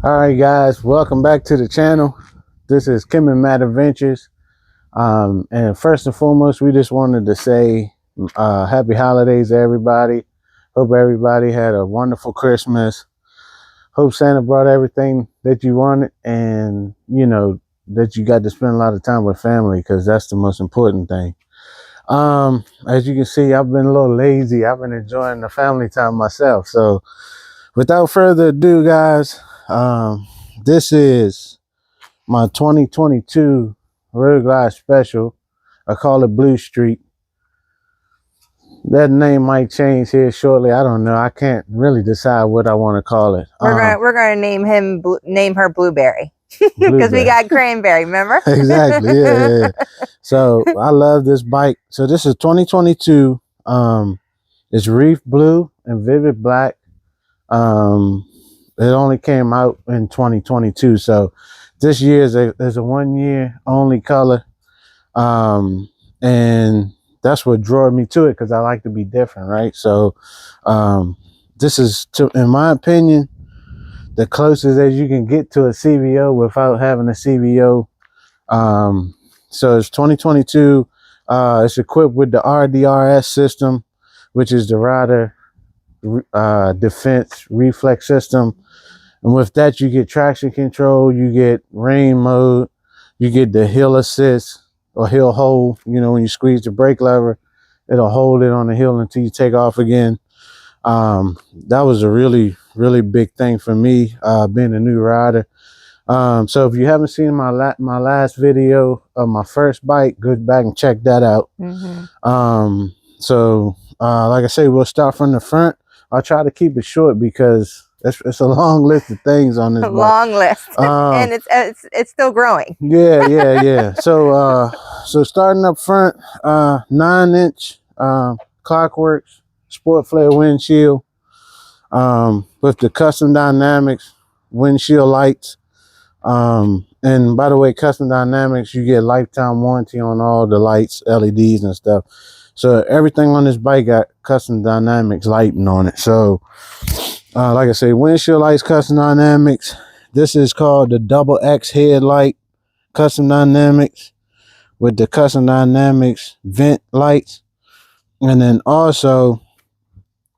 All right, guys, welcome back to the channel. This is Kim and Matt Adventures. And first and foremost, we just wanted to say happy holidays to everybody. Hope everybody had a wonderful Christmas. Hope Santa brought everything that you wanted, and you know that you got to spend a lot of time with family, because that's the most important thing. As you can see, I've been a little lazy. I've been enjoying the family time myself. So without further ado, guys, this is my 2022 Road Glide Special. I call it Blue Streak. That name might change here shortly. I don't know. I can't really decide what I want to call it. We're gonna name her Blueberry because we got Cranberry. Remember? Exactly. Yeah. So I love this bike. So this is 2022. It's Reef Blue and Vivid Black. It only came out in 2022, so this year is a 1 year only color, and that's what drew me to it, because I like to be different, right? So this is, in my opinion, the closest as you can get to a CVO without having a CVO. So it's 2022. It's equipped with the RDRS system, which is the rider defense reflex system, and with that you get traction control, you get rain mode, you get the hill assist or hill hold. You know, when you squeeze the brake lever, it'll hold it on the hill until you take off again. That was a really big thing for me, being a new rider. So if you haven't seen my last video of my first bike, go back and check that out. So like I say, we'll start from the front. I'll try to keep it short because it's a long list of things on this bike. Long list. And it's still growing. Yeah. So so starting up front, 9-inch Clockworks Sport Flare windshield, with the Custom Dynamics windshield lights. And by the way, Custom Dynamics, you get lifetime warranty on all the lights, LEDs and stuff. So everything on this bike got Custom Dynamics lighting on it. So like I say, windshield lights, Custom Dynamics. This is called the Double X headlight, Custom Dynamics, with the Custom Dynamics vent lights. And then also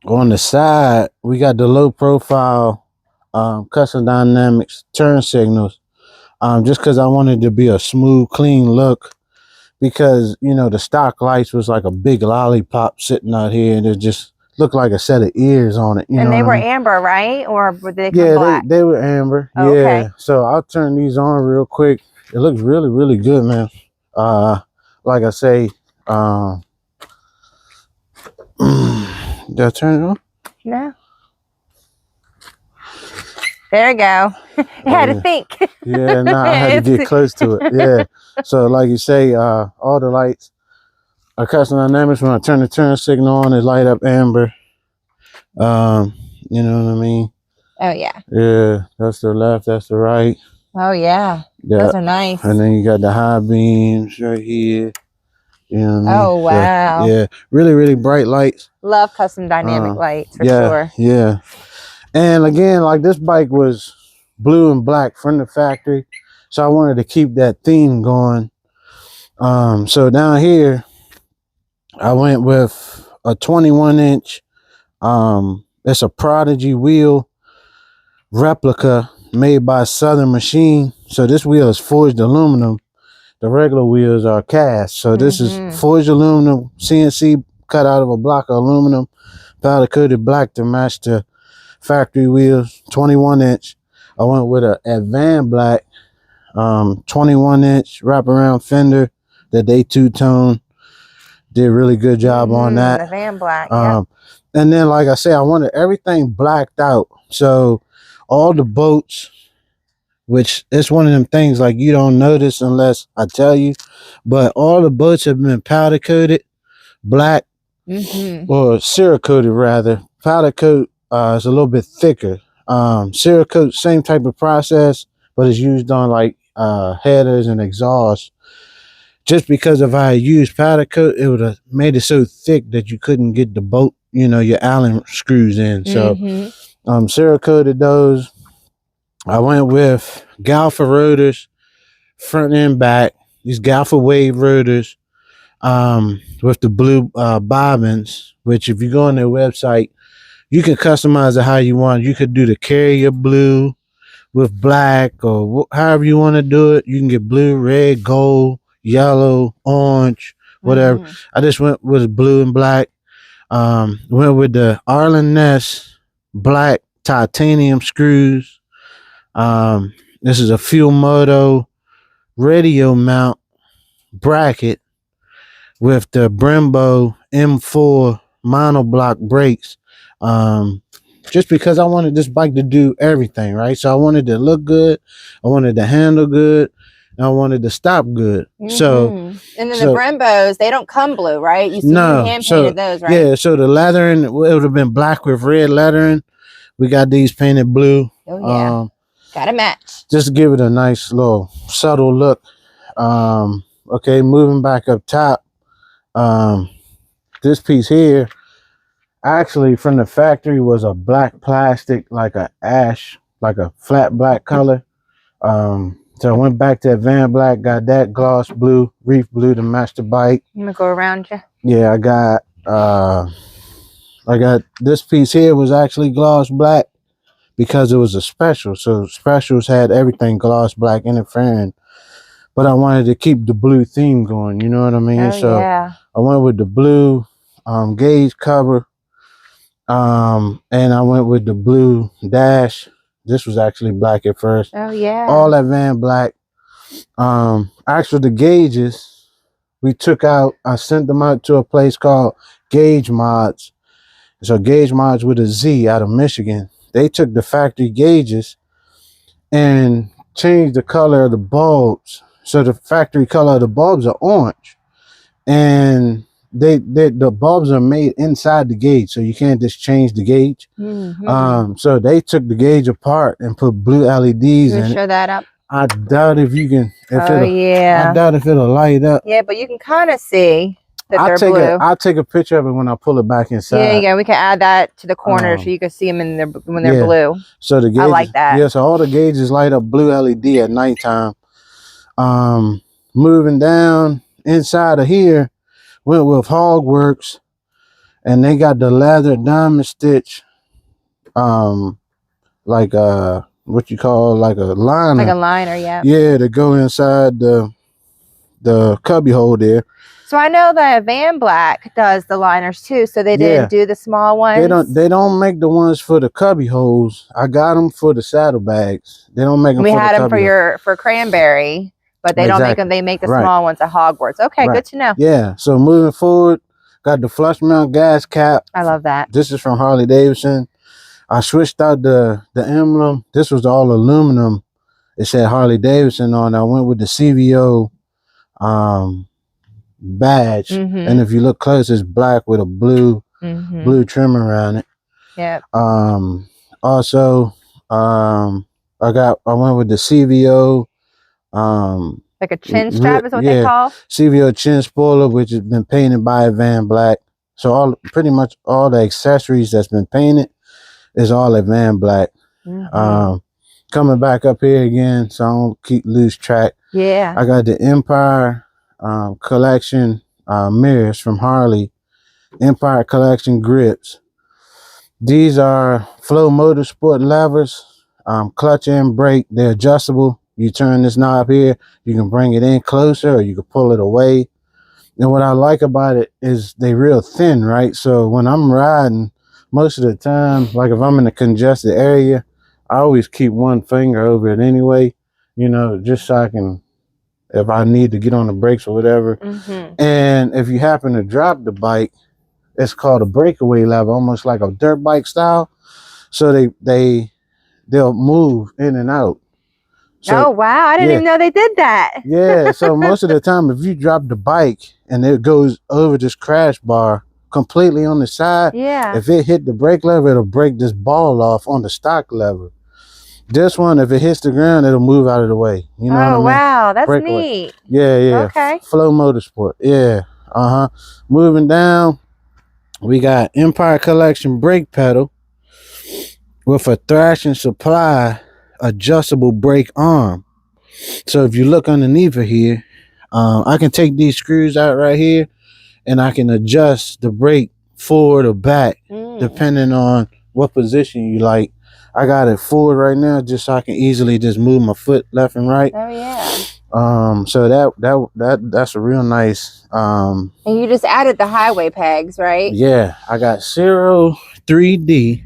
on the side, we got the low profile Custom Dynamics turn signals, just because I wanted to be a smooth, clean look. Because, you know, the stock lights was like a big lollipop sitting out here, and it just looked like a set of ears on it. And they were amber, right? Or were they black? They were amber. Oh, yeah. Okay. So I'll turn these on real quick. It looks really good, man. Like I say, did I turn it on? No. There you go. You had to think. Yeah, I had to get close to it. Yeah. So like you say, all the lights are Custom Dynamics. When I turn the turn signal on, it light up amber. You know what I mean? Oh yeah. Yeah, that's the left, that's the right. Oh yeah. Those are nice. And then you got the high beams right here. You know what I mean? Oh wow. So, yeah, really bright lights. Love Custom Dynamic lights for sure. Yeah. And again, like, this bike was blue and black from the factory, so I wanted to keep that theme going. So down here, I went with a 21-inch. It's a Prodigy wheel replica made by Southern Machine. So this wheel is forged aluminum. The regular wheels are cast. So this is forged aluminum, CNC cut out of a block of aluminum, powder coated black to match the factory wheels. 21-inch. I went with a Advan black 21-inch wraparound fender that they two-tone. Did a really good job on that. Advan black. And then, like I say, I wanted everything blacked out. So all the bolts, which is one of them things like you don't notice unless I tell you, but all the bolts have been powder coated black, or Cerakoted rather. Powder coat is a little bit thicker. Cerakote, same type of process, but it's used on like headers and exhausts. Just because if I had used powder coat, it would have made it so thick that you couldn't get the bolt, you know, your Allen screws in. So Cerakoted those. I went with Galfa rotors, front and back. These Galfa wave rotors, with the blue bobbins. Which, if you go on their website, you can customize it how you want. You could do the carrier blue with black, or however you want to do it. You can get blue, red, gold, yellow, orange, whatever. I just went with blue and black. Went with the Arlen Ness black titanium screws. This is a Fuel Moto radio mount bracket with the Brembo M4 monoblock brakes. Just because I wanted this bike to do everything, right? So I wanted to look good, I wanted to handle good, and I wanted to stop good. So, and then the Brembos, they don't come blue, right? You hand painted those, right? Yeah, so the lettering, it would have been black with red lettering. We got these painted blue. Oh yeah, gotta match. Just to give it a nice little subtle look. Okay, moving back up top. This piece here, actually from the factory, was a black plastic, like a ash, like a flat black color. So I went back to that Van Black, got that gloss blue, Reef blue to match the bike. I'm gonna go around you. Yeah, I got this piece here was actually gloss black because it was a special. So specials had everything gloss black interfering, but I wanted to keep the blue theme going. You know what I mean? Oh, so yeah. I went with the blue gauge cover. And I went with the blue dash. This was actually black at first. Oh yeah. All that Van Black. Actually, the gauges we took out. I sent them out to a place called Gauge Mods. So Gauge Mods with a Z out of Michigan. They took the factory gauges and changed the color of the bulbs. So the factory color of the bulbs are orange, and the bulbs are made inside the gauge, so you can't just change the gauge. So they took the gauge apart and put blue LEDs in it. Show that up. I doubt if you can. Yeah. I doubt if it'll light up. Yeah, but you can kind of see that they're blue. I'll take a picture of it when I pull it back inside. Yeah, we can add that to the corner so you can see them when they're blue. So the gauges, I like that. Yeah, so all the gauges light up blue LED at nighttime. Moving down inside of here, went with Werks, and they got the leather diamond stitch, like what you call like a liner. Like a liner, yeah. Yeah, to go inside the cubby hole there. So I know that Van Black does the liners too, so they didn't do the small ones. They don't make the ones for the cubby holes. I got them for the saddlebags. They don't make them. We had them for Cranberry, but they don't make them. They make the small ones at Hogwarts. Okay, good to know. Yeah. So moving forward, got the flush mount gas cap. I love that. This is from Harley Davidson. I switched out the emblem. This was all aluminum. It said Harley Davidson on. I went with the CVO badge, and if you look close, it's black with a blue trim around it. Yeah. Also, I went with the CVO. Like a chin strap is what they call CVO chin spoiler, which has been painted by Van Black. So pretty much all the accessories that's been painted is all at Van Black. Coming back up here again, so I don't lose track. Yeah. I got the Empire collection mirrors from Harley. Empire collection grips. These are Flow Motorsport levers, clutch and brake. They're adjustable. You turn this knob here, you can bring it in closer or you can pull it away. And what I like about it is they're real thin, right? So when I'm riding, most of the time, like if I'm in a congested area, I always keep one finger over it anyway, you know, just so I can, if I need to get on the brakes or whatever. And if you happen to drop the bike, it's called a breakaway lever, almost like a dirt bike style. So they'll move in and out. So, oh wow, I didn't even know they did that. Yeah, so most of the time if you drop the bike and it goes over this crash bar completely on the side, if it hit the brake lever, it'll break this ball off on the stock lever. This one, if it hits the ground, it'll move out of the way. You know what I mean? Wow, that's neat. Yeah. Okay. Flow Motorsport. Yeah. Moving down, we got Empire Collection brake pedal with a thrashing supply adjustable brake arm. So if you look underneath of here, I can take these screws out right here, and I can adjust the brake forward or back depending on what position you like. I got it forward right now just so I can easily just move my foot left and right. Oh yeah. So that's a real nice. And you just added the highway pegs, right? Yeah, I got 3D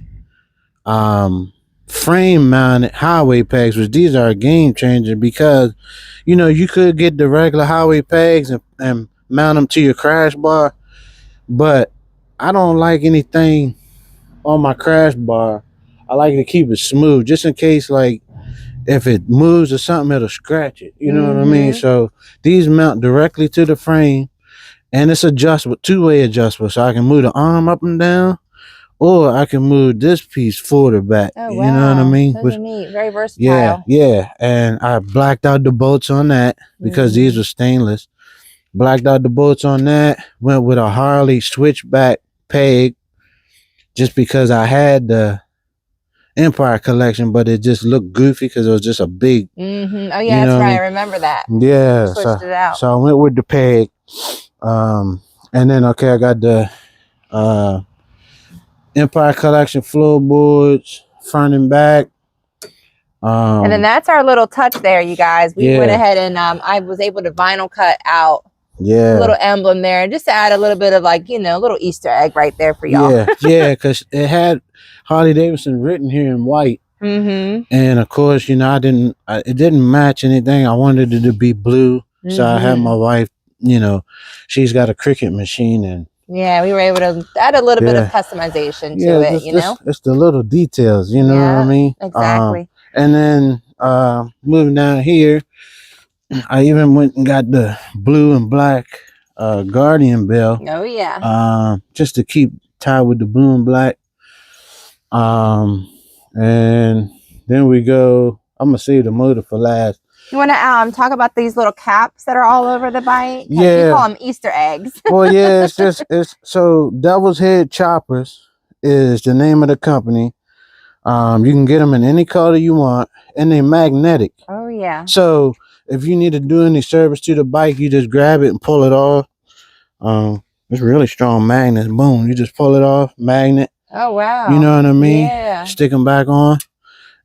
frame mounted highway pegs, which these are a game changer because you could get the regular highway pegs and mount them to your crash bar, but I don't like anything on my crash bar. I like to keep it smooth just in case, like, if it moves or something, it'll scratch it. You know what I mean? So these mount directly to the frame, and it's adjustable, two-way adjustable, so I can move the arm up and down, or I can move this piece forward or back. Oh, wow. You know what I mean? Those are neat. Very versatile. Yeah. And I blacked out the bolts on that because these were stainless. Blacked out the bolts on that. Went with a Harley switchback peg just because I had the Empire collection, but it just looked goofy because it was just a big. Oh yeah, that's right. I remember that. Yeah. Switched it out. So I went with the peg. And then I got the Empire collection floorboards, front and back. And then that's our little touch there, you guys. We went ahead and I was able to vinyl cut out a little emblem there, just to add a little bit of, like, a little Easter egg right there for y'all. Yeah, because it had Harley Davidson written here in white. And of course, it didn't match anything. I wanted it to be blue. So I had my wife, she's got a Cricut machine, and yeah, we were able to add a little bit of customization to it, It's the little details, you know what I mean? Exactly. And then moving down here, I even went and got the blue and black Guardian bell. Oh yeah. Just to keep tied with the blue and black. And then we go. I'm gonna save the motor for last. You want to talk about these little caps that are all over the bike? Yeah, you call them Easter eggs. Well, yeah, it's so Devil's Head Choppers is the name of the company. You can get them in any color you want, and they're magnetic. Oh yeah. So if you need to do any service to the bike, you just grab it and pull it off. It's really strong magnets. Boom, you just pull it off, magnet. Oh wow. You know what I mean? Yeah. Stick them back on,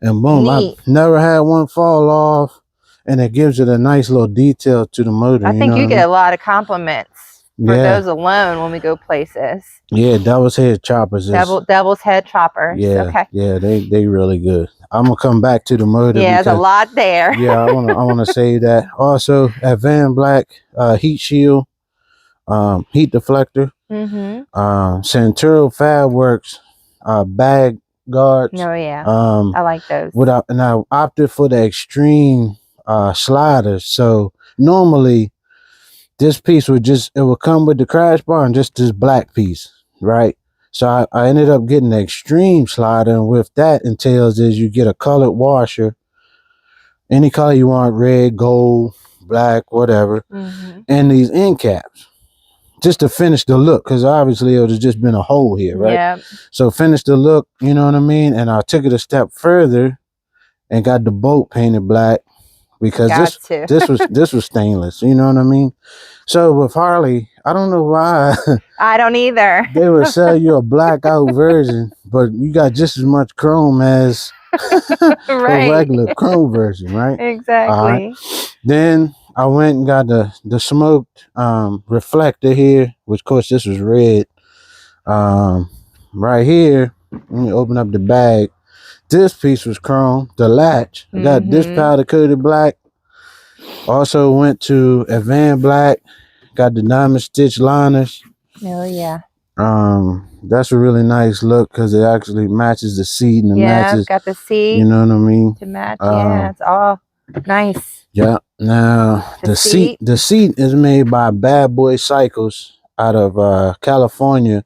and boom. Neat. I've never had one fall off, and it gives it a nice little detail to the motor. I think you get a lot of compliments for those alone when we go places. Yeah, Devil's Head Choppers. Devil's Head Choppers. Yeah. Okay. Yeah, they really good. I'm gonna come back to the motor. Yeah, there's a lot there. Yeah, I wanna say that. Also, at Van Black, heat shield, heat deflector, Centuro Fab Werks, bag guards. Oh yeah. I like those. And I opted for the extreme sliders. So normally this piece would come with the crash bar and just this black piece, right? So I ended up getting the extreme slider, and with that entails is you get a colored washer, any color you want, red, gold, black, whatever, and these end caps just to finish the look, because obviously it would have just been a hole here, right? Yeah. So finish the look, you know what I mean? And I took it a step further and got the bolt painted black, because this was stainless, you know what I mean? So with Harley, I don't know why. I don't either. They would sell you a blackout version, but you got just as much chrome as a regular chrome version, right? Exactly. Then I went and got the smoked reflector here, which of course this was red. Right here, let me open up the bag. This piece was chrome, the latch. I got this powder coated black. Also went to a Van Black, got the diamond stitch liners. Oh yeah. That's a really nice look because it actually matches the seat, and it matches. Got the seat. You know what I mean? To match. Yeah, it's all nice. Yeah. Now the seat is made by Bad Boy Cycles out of California.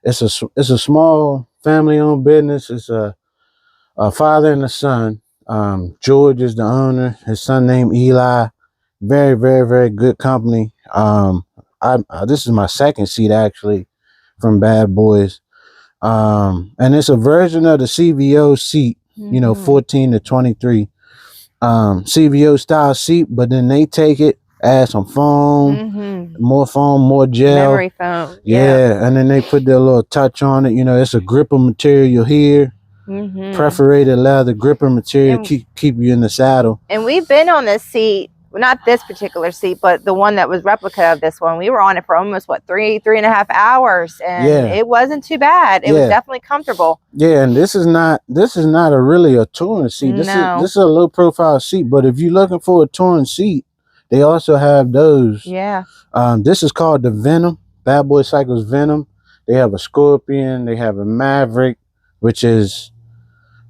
It's a small family-owned business. It's a father and a son. George is the owner. His son named Eli. Very, very, very good company. This is my second seat actually from Bad Boys. And it's a version of the CVO seat you know, 14 to 23 CVO style seat, but then they take it, add some foam, more gel, memory foam, and then they put their little touch on it. You know, it's a gripper material here, perforated leather gripper material, keep you in the saddle. And we've been on this seat, not this particular seat, but the one that was replica of this one. We were on it for almost what, 3.5 hours, and it wasn't too bad. It was definitely comfortable. Yeah, and this is not really a touring seat. This is a low profile seat, but if you're looking for a touring seat, they also have those. Yeah. This is called the Venom, Bad Boy Cycles Venom. They have a Scorpion, they have a Maverick, which is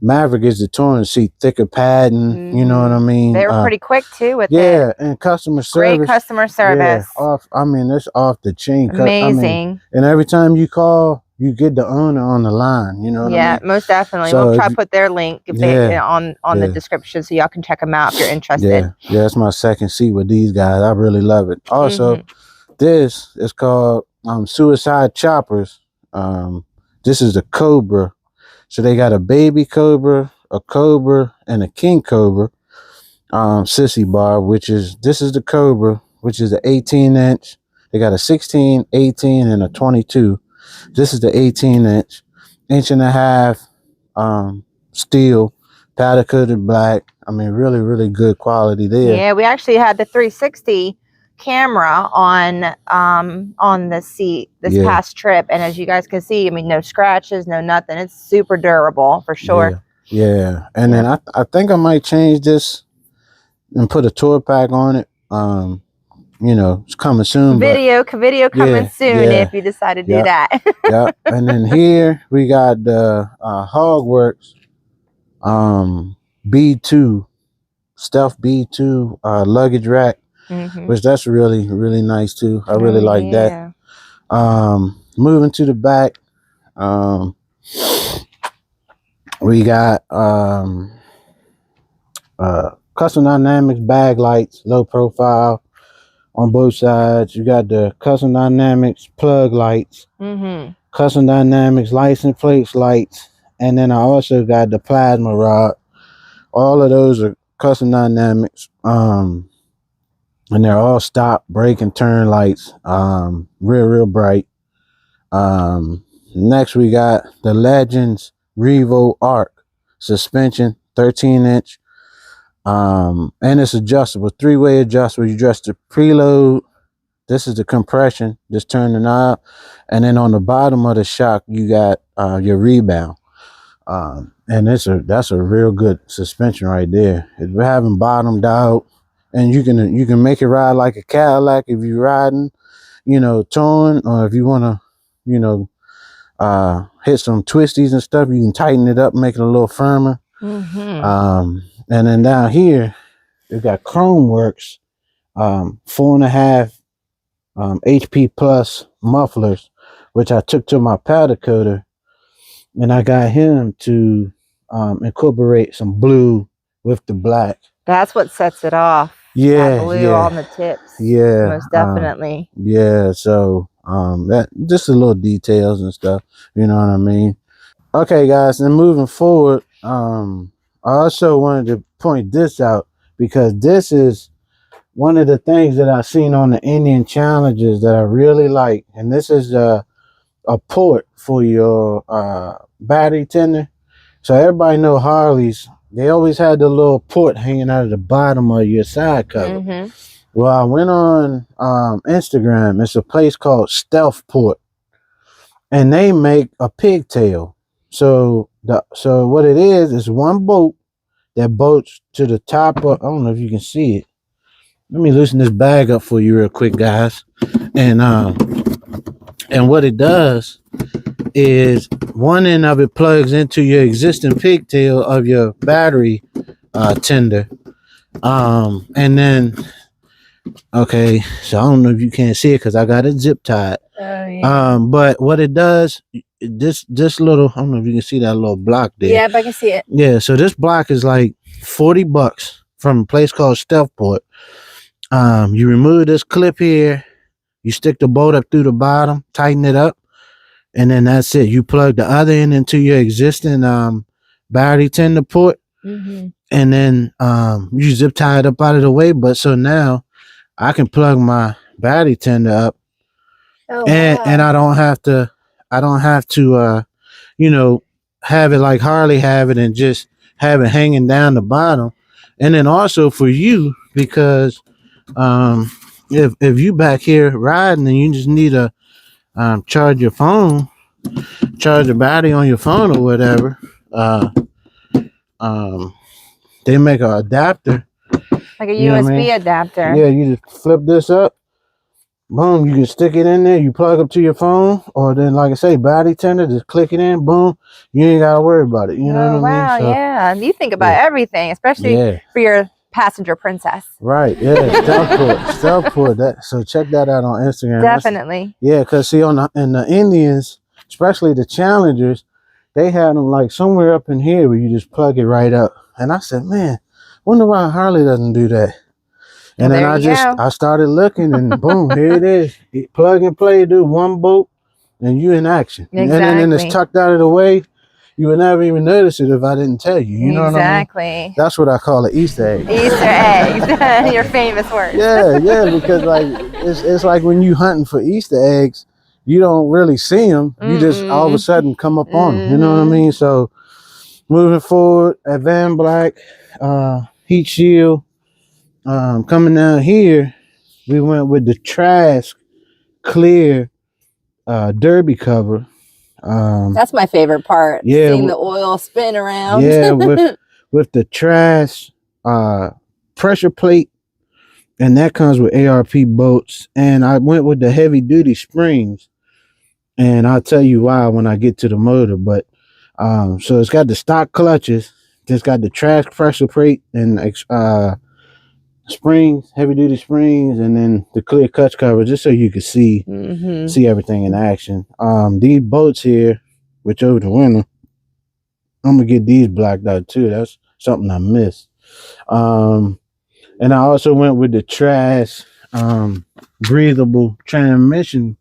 Maverick is the touring seat, thicker padding, you know what I mean? They were pretty quick too with it. Yeah, and customer service. Great customer service. Yeah, it's off the chain. Amazing. And every time you call, you get the owner on the line, you know what I mean? Most definitely. So we'll try to put their link on the description so y'all can check them out if you're interested. Yeah, it's my second seat with these guys. I really love it. Also, this is called Suicide Choppers. This is the Cobra. So they got a baby Cobra, a Cobra, and a King Cobra sissy bar, this is the Cobra, which is the 18-inch. They got a 16, 18, and a 22. This is the 18-inch, 1.5 steel, powder coated black. I mean, really, really good quality there. Yeah, we actually had the 360 camera on the seat this past trip, and as you guys can see, I mean, no scratches, no nothing. It's super durable for sure. Yeah. And then I think I might change this and put a tour pack on it. You know, it's coming soon. Video coming soon if you decide to do that. And then here we got the Hogworks B2 Stealth B2 luggage rack. Which that's really, really nice too. I really like that. Moving to the back, we got Custom Dynamics bag lights, low profile on both sides. You got the Custom Dynamics plug lights, Custom Dynamics license plates lights, and then I also got the plasma rod. All of those are Custom Dynamics. And they're all stop, brake, and turn lights. Real bright. Next we got the Legends Revo Arc suspension, 13-inch. And it's adjustable, 3-way adjustable. You adjust the preload. This is the compression. Just turn the knob. And then on the bottom of the shock, you got your rebound. And that's a real good suspension right there. If you're having bottomed out, and you can make it ride like a Cadillac if you're riding, you know, touring, or if you want to, you know, hit some twisties and stuff, you can tighten it up, make it a little firmer. And then down here, we've got Khrome Werks, 4.5 HP plus mufflers, which I took to my powder coater, and I got him to incorporate some blue with the black. That's what sets it off. Yeah, blue on the tips. Yeah, most definitely. So that just the little details and stuff. You know what I mean? Okay, guys. And moving forward, I also wanted to point this out because this is one of the things that I've seen on the Indian challenges that I really like, and this is a port for your battery tender. So everybody know Harleys. They always had the little port hanging out of the bottom of your side cover. Well, I went on Instagram. It's a place called Stealth Port, and they make a pigtail. So what it is one bolt that bolts to the top of. I don't know if you can see it. Let me loosen this bag up for you real quick, guys. And what it does is one end of it plugs into your existing pigtail of your battery tender. And then, okay, so I don't know if you can't see it because I got it zip tied. But what it does, this little, I don't know if you can see that little block there. Yeah, I can see it. Yeah, so this block is like $40 from a place called Stealthport. You remove this clip here, you stick the bolt up through the bottom, tighten it up, and then that's it. You plug the other end into your existing battery tender port. And then you zip tie it up out of the way. But so now I can plug my battery tender up. And I don't have to you know, have it like Harley have it and just have it hanging down the bottom. And then also for you, because if you back here riding and you just need to charge your phone, charge the battery on your phone or whatever, they make an adapter, like a USB adapter. Yeah, you just flip this up, boom, you can stick it in there, you plug up to your phone, or then like I say, battery tender, just click it in, boom, you ain't gotta worry about it. You know what I mean? So, yeah, you think about everything, especially for your passenger princess. Right, yeah, stealth port. That, so check that out on Instagram. Definitely. Because see, in the Indians, especially the Challengers, they had them like somewhere up in here where you just plug it right up. And I said, man, wonder why Harley doesn't do that. And then I started looking, and boom, here it is. Plug and play, do one bolt, and you in action. Exactly. And then it's tucked out of the way. You would never even notice it if I didn't tell you. You know what I mean? That's what I call an Easter egg. Easter eggs, your famous word. Yeah, because like it's like when you hunting for Easter eggs, you don't really see them. You just all of a sudden come up on them. You know what I mean? So moving forward, at Van Black, heat shield. Coming down here, we went with the Trask clear derby cover. That's my favorite part. Seeing the oil spin around. Yeah, with the Trask pressure plate, and that comes with ARP bolts. And I went with the heavy duty springs, and I'll tell you why when I get to the motor. But so it's got the stock clutches, just got the Trask pressure plate and springs, heavy duty springs, and then the clear clutch cover, just so you can see everything in action. These bolts here, which over the winter, I'm gonna get these blacked out too. That's something I missed. And I also went with the Trask breathable transmission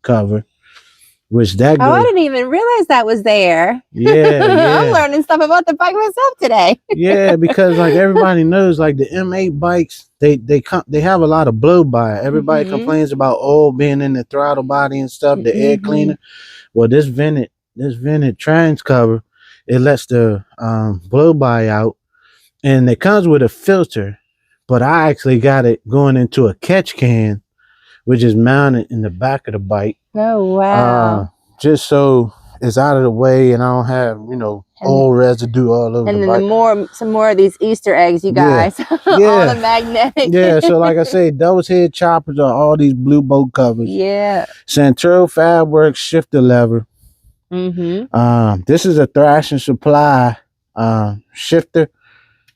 cover, which that goes, I didn't even realize that was there. Yeah. I'm learning stuff about the bike myself today. Yeah, because like everybody knows, like the M8 bikes, they have a lot of blow by. Everybody complains about oil being in the throttle body and stuff, the air cleaner. Well, this vented trans cover, it lets the blow by out, and it comes with a filter. But I actually got it going into a catch can, which is mounted in the back of the bike. Oh, wow. Just so it's out of the way and I don't have, oil residue all over the bike. And then some more of these Easter eggs, you guys. All the magnetic. Yeah, so like I say, those head choppers are all these blue bolt covers. Yeah. Santero Werks shifter lever. This is a Thrash and Supply shifter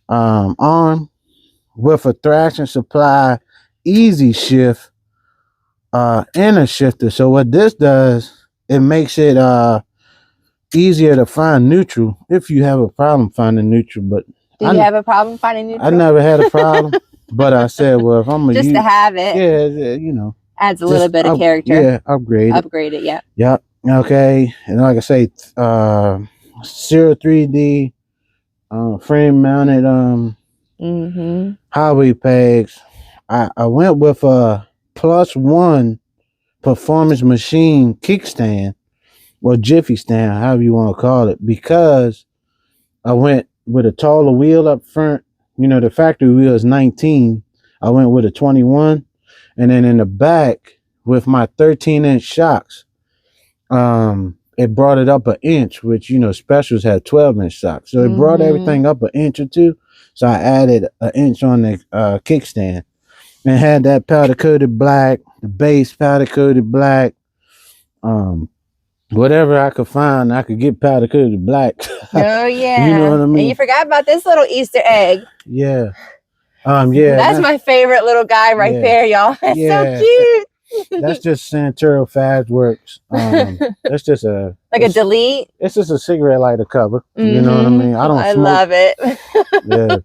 arm with a Thrash and Supply easy shift and a shifter. So what this does, it makes it easier to find neutral if you have a problem finding neutral. But do you have a problem finding neutral? I never had a problem, but I said, well, if I'm just to have it, adds a little bit of character. Yeah, upgrade it. Yeah. Yep. Okay, and like I say, 3D frame mounted highway pegs. I went with a +1 performance machine kickstand or jiffy stand, however you want to call it, because I went with a taller wheel up front. The factory wheel is 19. I went with a 21, and then in the back with my 13-inch shocks, it brought it up an inch, which specials had 12-inch shocks, so it brought everything up an inch or two. So I added an inch on the kickstand and had that powder coated black, the base powder coated black. Whatever I could find, I could get powder coated black. Oh yeah. You know what I mean? And you forgot about this little Easter egg. Yeah. Yeah. That's my favorite little guy right there, y'all. It's so cute. That's just Santero Werks. That's just a delete. It's just a cigarette lighter cover. You know what I mean? I love it.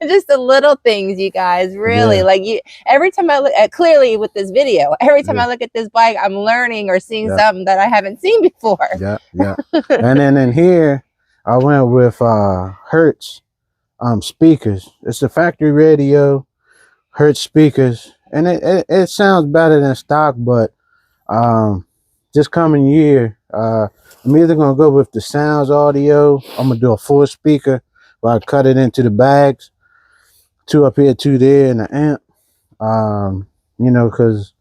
Just the little things, you guys. Really, every time I look at, clearly with this video, every time I look at this bike, I'm learning or seeing something that I haven't seen before. Yeah. And then in here, I went with Hertz speakers. It's a factory radio, Hertz speakers, and it sounds better than stock, but this coming year, I'm either gonna go with the sounds audio. I'm gonna do a full speaker where I cut it into the bags, 2 up here, 2 there, and the amp. You know, because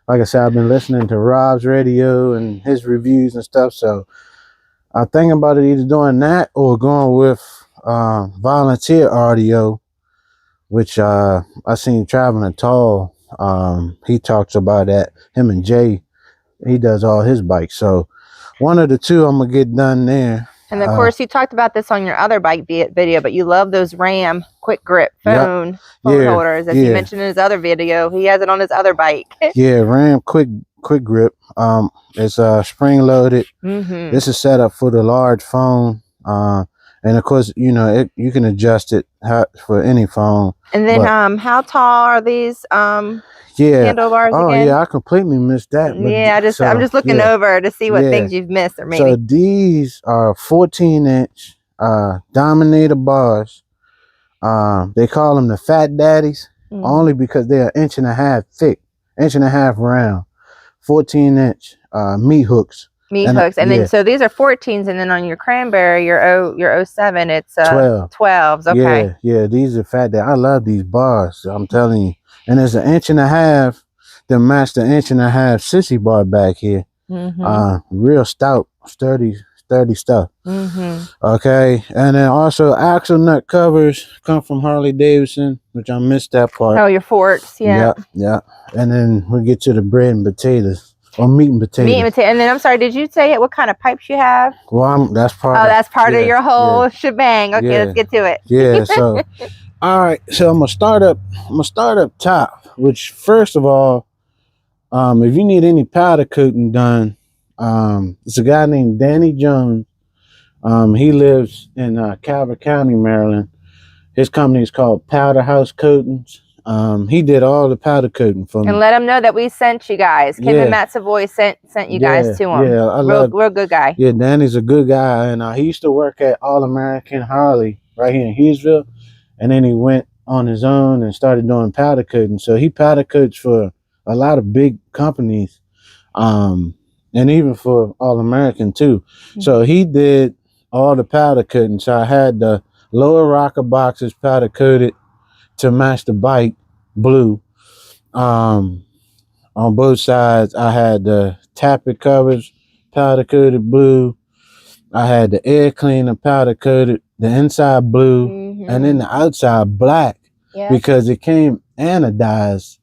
like I said, I've been listening to Rob's radio and his reviews and stuff, so I'm thinking about it either doing that or going with volunteer audio, which I seen Traveling Tall. He talks about that. Him and Jay, he does all his bikes. So one of the two I'm gonna get done there. And of course, you talked about this on your other bike video, but you love those Ram quick grip phone holders, as he mentioned in his other video. He has it on his other bike. Yeah, Ram quick grip. It's spring loaded. This is set up for the large phone. And of course, you know, you can adjust it for any phone. And then how tall are these handlebars again? Yeah, I completely missed that. Yeah, I'm just looking over to see what things you've missed, or maybe. So these are 14-inch Dominator bars. They call them the Fat Daddies, only because they're 1.5 inches thick, 1.5 inches round, 14-inch meat hooks. And then so these are 14s, and then on your Cranberry, your 07, it's 12s. Okay. Yeah, these are Fat Daddies. I love these bars, I'm telling you. And there's 1.5 inches to match the 1.5 inch sissy bar back here. Real stout, sturdy stuff. Okay, and then also axle nut covers come from Harley Davidson, which I missed that part. Oh, your forks, yeah. And then we get to the bread and potatoes, or meat and potatoes. And then I'm sorry, did you say what kind of pipes you have? Well, that's part. Oh, that's part of your whole shebang. Okay, let's get to it. Yeah. So, all right. So I'm gonna start up top. Which, first of all, if you need any powder coating done, it's a guy named Danny Jones. He lives in Calvert County, Maryland. His company is called Powder House Coatings. He did all the powder coating for me. And let him know that we sent you guys. Kim and Matt Savoy sent you guys to him. Yeah, real good guy. Yeah, Danny's a good guy, and he used to work at All American Harley right here in Hughesville, and then he went on his own and started doing powder coating. So he powder coats for a lot of big companies, and even for All American too. So he did all the powder coating. So I had the lower rocker boxes powder coated to match the bike blue. On both sides, I had the tappet covers powder coated blue. I had the air cleaner powder coated, the inside blue, and then the outside black, because it came anodized,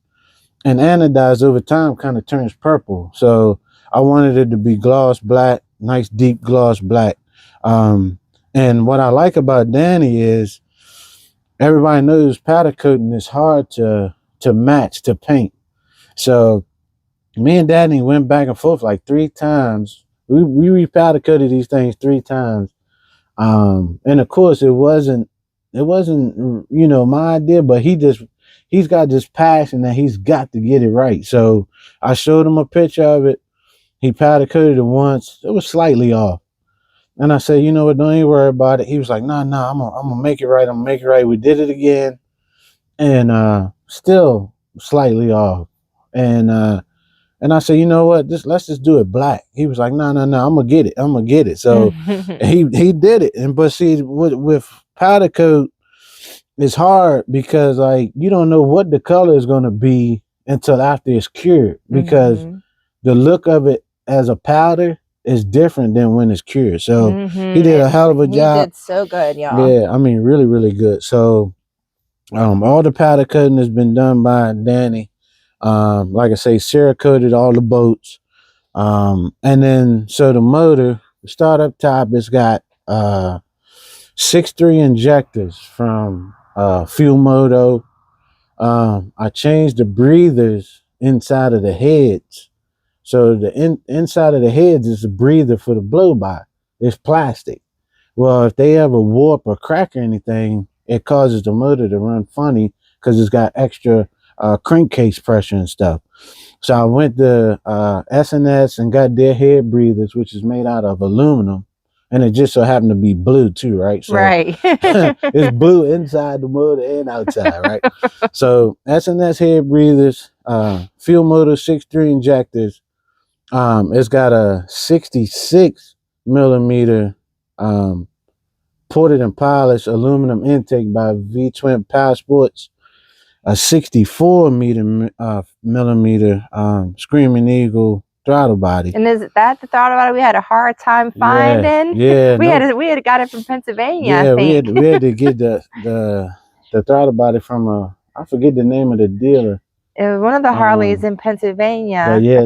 and anodized over time kind of turns purple. So I wanted it to be gloss black, nice deep gloss black. And what I like about Danny is everybody knows powder coating is hard to match, to paint. So me and Danny went back and forth like 3 times. We re-powder coated these things 3 times. And of course it wasn't, you know, my idea, but he's got this passion that he's got to get it right. So I showed him a picture of it. He powder coated it once. It was slightly off. And I said, you know what, don't even worry about it. He was like, no, I'm gonna make it right. I'm gonna make it right. We did it again. And still slightly off. And I said, you know what, let's just do it black. He was like, no, I'm gonna get it. So he did it. But see, with powder coat, it's hard because like you don't know what the color is gonna be until after it's cured, because the look of it as a powder is different than when it's cured. So he did a hell of a job. He did so good, y'all. Yeah, I mean, really, really good. So all the powder coating has been done by Danny. Like I say, Cerakoted all the boats. And then, so the motor, the start up top, it's got 6.3 injectors from Fuel Moto. I changed the breathers inside of the heads. So the inside of the heads is a breather for the blow-by. It's plastic. Well, if they ever warp or crack or anything, it causes the motor to run funny because it's got extra crankcase pressure and stuff. So I went to S&S and got their head breathers, which is made out of aluminum, and it just so happened to be blue too, right? So right. it's blue inside the motor and outside, right? So S&S head breathers, fuel motor 6.3 injectors. It's got a 66 millimeter ported and polished aluminum intake by V-Twin Power Sports, a 64 millimeter Screaming Eagle throttle body. And is that the throttle body we had a hard time finding? Yeah, we had got it from Pennsylvania. Yeah, I think. we had to get the throttle body from I forget the name of the dealer. It was one of the Harleys in Pennsylvania. But yeah,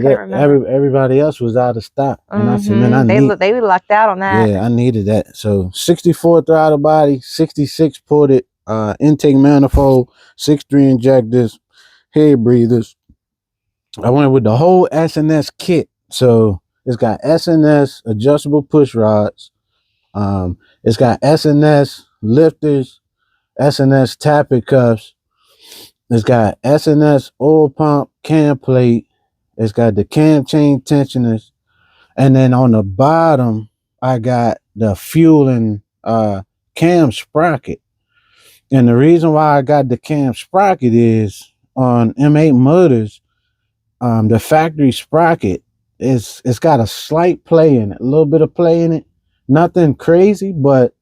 everybody else was out of stock, and I said, man, they lucked out on that. Yeah, I needed that. So 64 throttle body, 66 ported intake manifold, 6.3 injectors, head breathers. I went with the whole S&S kit. So it's got S&S adjustable push rods. It's got S&S lifters, S&S tappet cuffs. It's got S&S oil pump cam plate. It's got the cam chain tensioners. And then on the bottom, I got the fuel and cam sprocket. And the reason why I got the cam sprocket is on M8 motors, the factory sprocket it's got a slight play in it, a little bit of play in it. Nothing crazy, but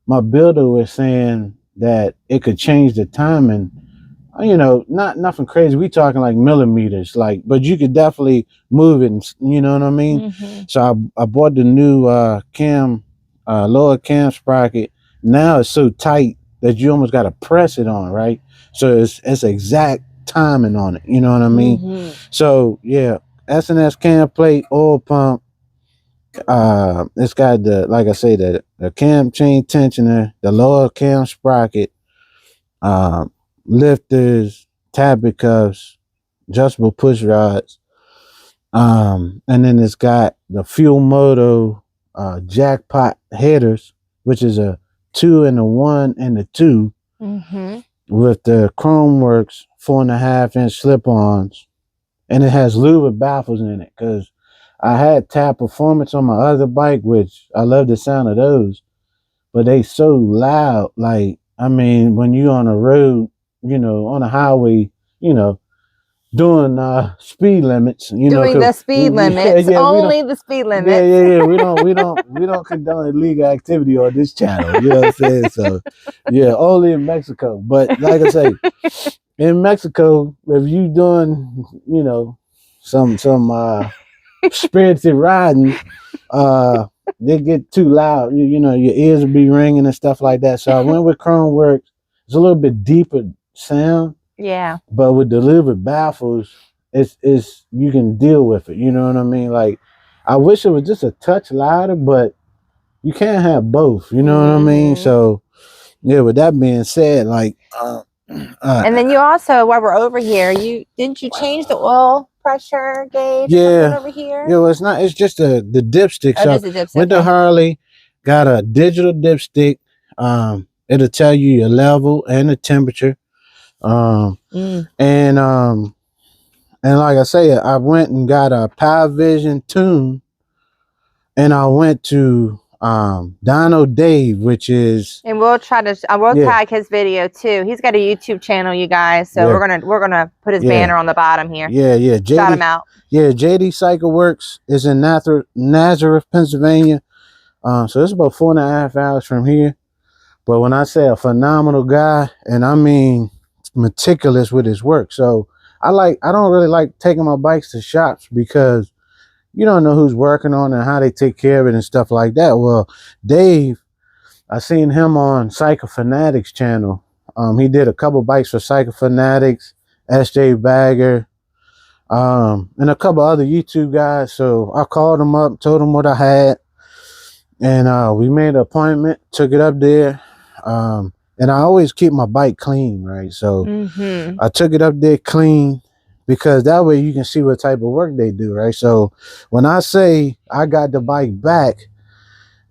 my builder was saying that it could change the timing. You know, nothing crazy. We talking like millimeters, but you could definitely move it. You know what I mean? So I bought the new lower cam sprocket. Now it's so tight that you almost got to press it on, right? So it's exact timing on it. You know what I mean? So yeah, S&S cam plate, oil pump. It's got like I say, the cam chain tensioner, the lower cam sprocket, lifters, tappet cuffs, adjustable push rods, and then it's got the fuel moto jackpot headers, which is a 2 and a 1 and a 2, with the Khrome Werks 4.5-inch slip-ons, and it has louvered baffles in it because I had Tab Performance on my other bike, which I love the sound of those, but they so loud. Like, I mean, when you on a road, you know, on a highway, you know, doing speed limits, you know, the speed limits, only the speed limits. Yeah. We don't condone illegal activity on this channel. You know what I'm saying? So, yeah, only in Mexico. But like I say, in Mexico, if you doing, you know, some spirited riding, they get too loud. You know, your ears will be ringing and stuff like that. So I went with Khrome Werks. It's a little bit deeper sound. Yeah. But with the louvered baffles, it's you can deal with it. You know what I mean? Like, I wish it was just a touch louder, but you can't have both. You know what I mean? So yeah. With that being said, like, and then you also, while we're over here, didn't you change the oil pressure gauge? Yeah. Over here. Yeah. Well, it's not. It's just the dipstick. Oh, so just a dipstick. With the Harley, got a digital dipstick. It'll tell you your level and the temperature. And like I say, I went and got a Power Vision tune, and I went to Dyno Dave, which is, and we'll try to tag his video too. He's got a YouTube channel, you guys, so we're gonna put his banner on the bottom here. Yeah. Shout him out. Yeah, JD Cycle Works is in Nazareth, Pennsylvania. So it's about 4.5 hours from here. But when I say a phenomenal guy, and I mean meticulous with his work. So I don't really like taking my bikes to shops because you don't know who's working on it and how they take care of it and stuff like that. Well, Dave, I seen him on Cycle Fanatics channel. He did a couple bikes for Cycle Fanatics, SJ Bagger, and a couple other YouTube guys. So I called him up, told him what I had, and we made an appointment, took it up there. And I always keep my bike clean, right? So I took it up there clean because that way you can see what type of work they do, right? So when I say I got the bike back,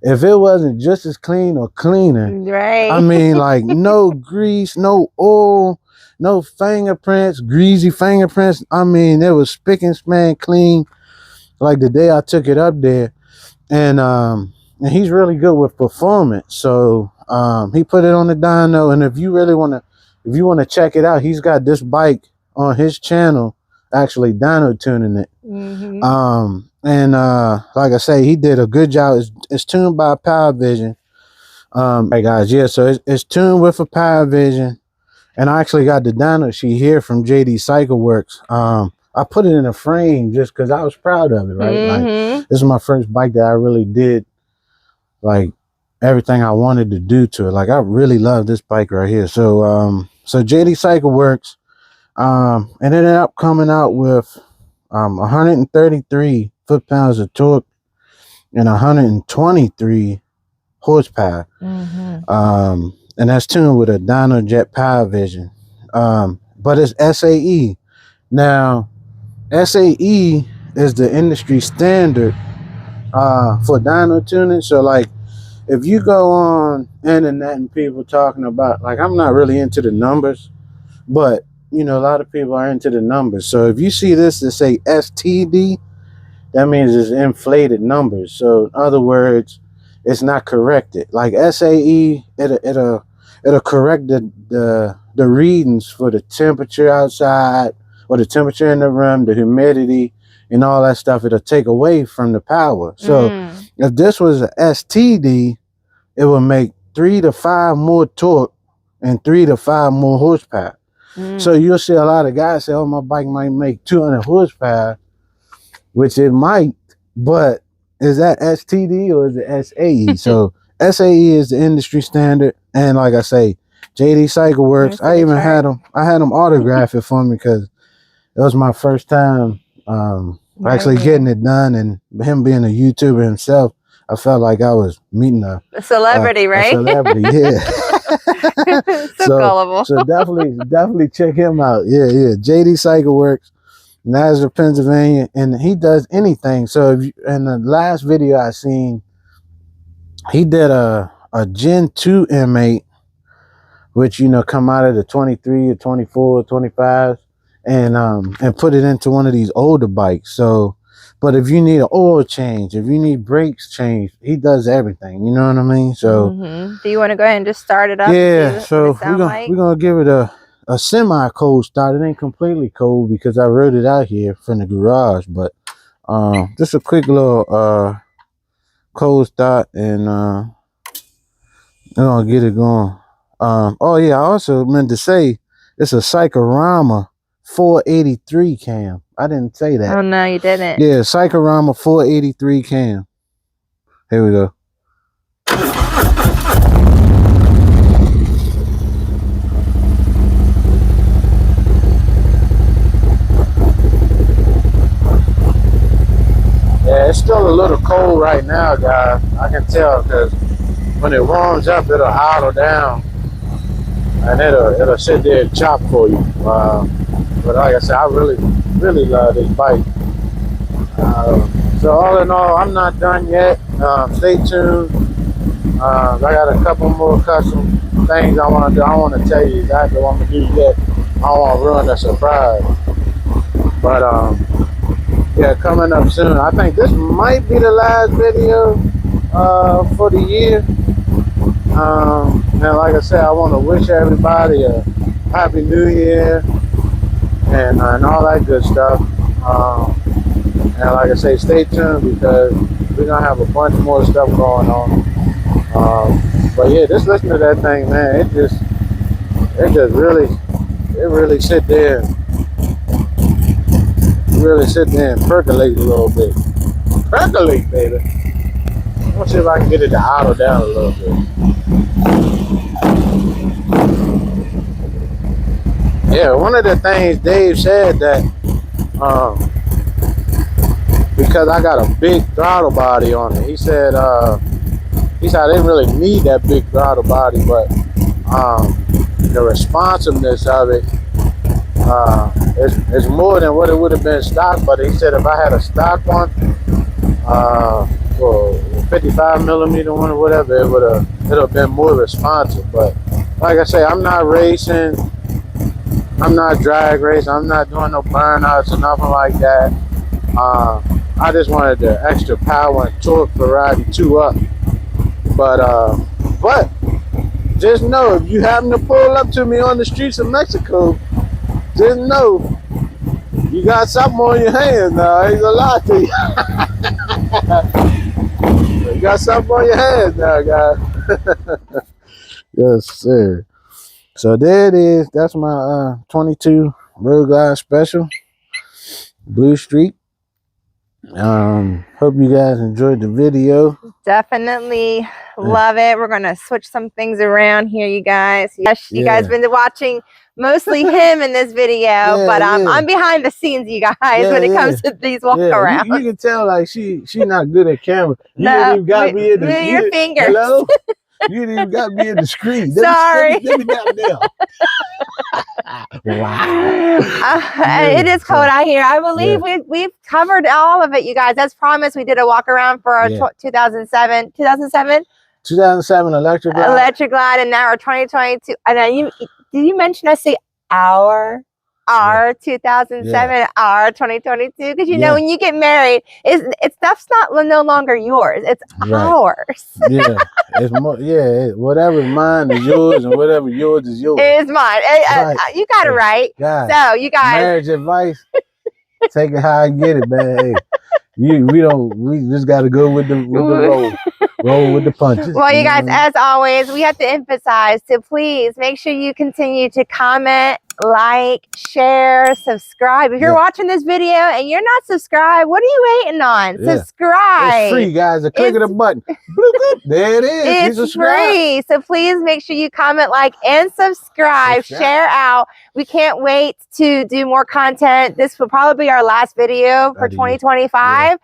if it wasn't just as clean or cleaner, right? I mean, like, no grease, no oil, no fingerprints, greasy fingerprints. I mean, it was spick and span clean like the day I took it up there. And and he's really good with performance. So he put it on the dyno, and if you really want to check it out, he's got this bike on his channel, actually dyno tuning it. And like I say, he did a good job. It's tuned by Power Vision. Hey guys, yeah, so it's tuned with a Power Vision, and I actually got the dyno sheet here from JD Cycle Works. I put it in a frame just because I was proud of it, right? Like, this is my first bike that I really did like everything I wanted to do to it. Like, I really love this bike right here. So so JD Cycle Works, it ended up coming out with 133 foot-pounds of torque and 123 horsepower. And that's tuned with a Dyno Jet Power Vision. But it's SAE. Now, SAE is the industry standard for dyno tuning. So like, if you go on internet and people talking about, like, I'm not really into the numbers, but you know, a lot of people are into the numbers. So if you see this that say STD, that means it's inflated numbers. So in other words, it's not corrected. Like SAE, it'll correct the readings for the temperature outside, or the temperature in the room, the humidity, and all that stuff. It'll take away from the power. So if this was a STD, it would make 3 to 5 more torque and 3 to 5 more horsepower. So you'll see a lot of guys say, oh, my bike might make 200 horsepower, which it might, but is that STD or is it SAE? So SAE is the industry standard. And like I say, JD Cycle Works, I even had him autograph it for me because it was my first time actually getting it done, and him being a YouTuber himself, I felt like I was meeting a celebrity, right? A celebrity, yeah. so gullible. So definitely check him out. Yeah. JD Cycle Works, Nazareth, Pennsylvania, and he does anything. So if you, in the last video I seen, he did a Gen 2 M8, which, you know, come out of the 23 or 24 or 25, and put it into one of these older bikes. So, but if you need an oil change, if you need brakes changed, he does everything. You know what I mean? So, do you want to go ahead and just start it up? Yeah. So we're gonna give it a semi-cold start. It ain't completely cold because I rode it out here from the garage, but just a quick little cold start, and I'm gonna get it going. Oh yeah, I also meant to say it's a Cyclorama 483 cam. I didn't say that. Oh no, you didn't. Yeah, Cyclorama 483 cam. Here we go. Yeah, it's still a little cold right now, guys. I can tell because when it warms up, it'll idle down, and it'll sit there and chop for you. But like I said, I really love this bike. So all in all, I'm not done yet. Stay tuned. I got a couple more custom things I want to do. I want to tell you exactly what I'm gonna do yet. I don't want to ruin the surprise. But yeah, coming up soon. I think this might be the last video for the year. And like I said, I want to wish everybody a Happy New Year and all that good stuff. And like I say, stay tuned because we're gonna have a bunch more stuff going on. But yeah, just listen to that thing, man. It really sit there. Really sit there and percolate a little bit. Percolate, baby. I'm gonna see if I can get it to idle down a little bit. Yeah, one of the things Dave said that because I got a big throttle body on it, he said I didn't really need that big throttle body, but the responsiveness of it it's more than what it would have been stock. But he said if I had a stock one, or 55 millimeter one or whatever, it would have been more responsive. But like I say, I'm not racing, I'm not drag racing, I'm not doing no burnouts or nothing like that. I just wanted the extra power and torque for riding 2 up. But just know, if you happen to pull up to me on the streets of Mexico, just know you got something on your hands now. I ain't gonna lie to you. You got something on your hands now, guys. Yes, sir. So there it is. That's my 22 Road Glide Special Blue Streak. Hope you guys enjoyed the video. Definitely love it. We're gonna switch some things around here, you guys. Yes, you guys been watching mostly him in this video, but I'm behind the scenes, you guys, when it comes to these walk around. You can tell like she not good at camera. You didn't even got me in the your fingers. Hello? You didn't even got me in the screen. Sorry. Let me down there. Wow. It is cold out here. I believe we've covered all of it, you guys. As promised, we did a walk around for our 2007 electric glide, and now our 2022. And did you mention I say our 2007, our 2022? Because you know, when you get married, it's stuff's no longer yours. It's ours. It's more. Whatever's mine is yours, and whatever yours is yours. It's mine. You got it right. So you guys, marriage advice. Take it how I get it, man. Hey, we just got to go with the roll with the punches. Well, you guys, as always, we have to emphasize to please make sure you continue to comment, like, share, subscribe. If you're watching this video and you're not subscribed, what are you waiting on? Subscribe. It's free, guys. A click of the button. There it is. It's free. So please make sure you comment, like, and subscribe. Share out. We can't wait to do more content. This will probably be our last video for 2025.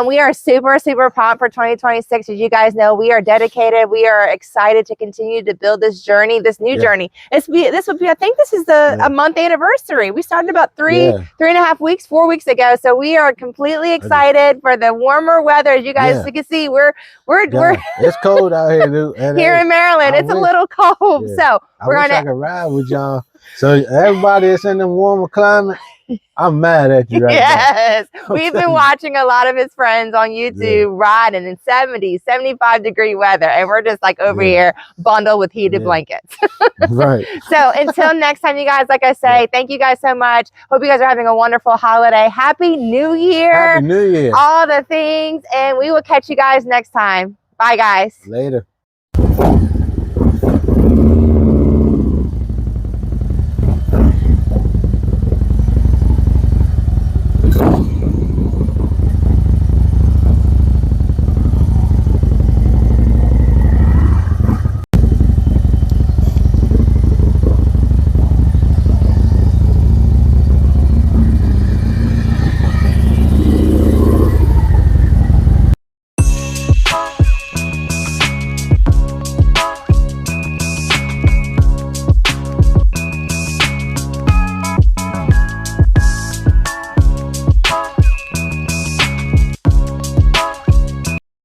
We are super, super pumped for 2026. As you guys know, we are dedicated. We are excited to continue to build this journey, this new journey. This would be, I think this is a month anniversary. We started about 3.5 weeks, 4 weeks ago. So we are completely excited for the warmer weather. As you guys can see, we're it's cold out here, dude. And here in Maryland. It's a little cold. So we're I can ride with y'all. So everybody that's in the warmer climate, I'm mad at you right now. We've been watching a lot of his friends on YouTube riding in 70, 75 degree weather. And we're just like over here bundled with heated blankets. Right. So until next time, you guys, like I say, thank you guys so much. Hope you guys are having a wonderful holiday. Happy New Year. Happy New Year. All the things. And we will catch you guys next time. Bye, guys. Later.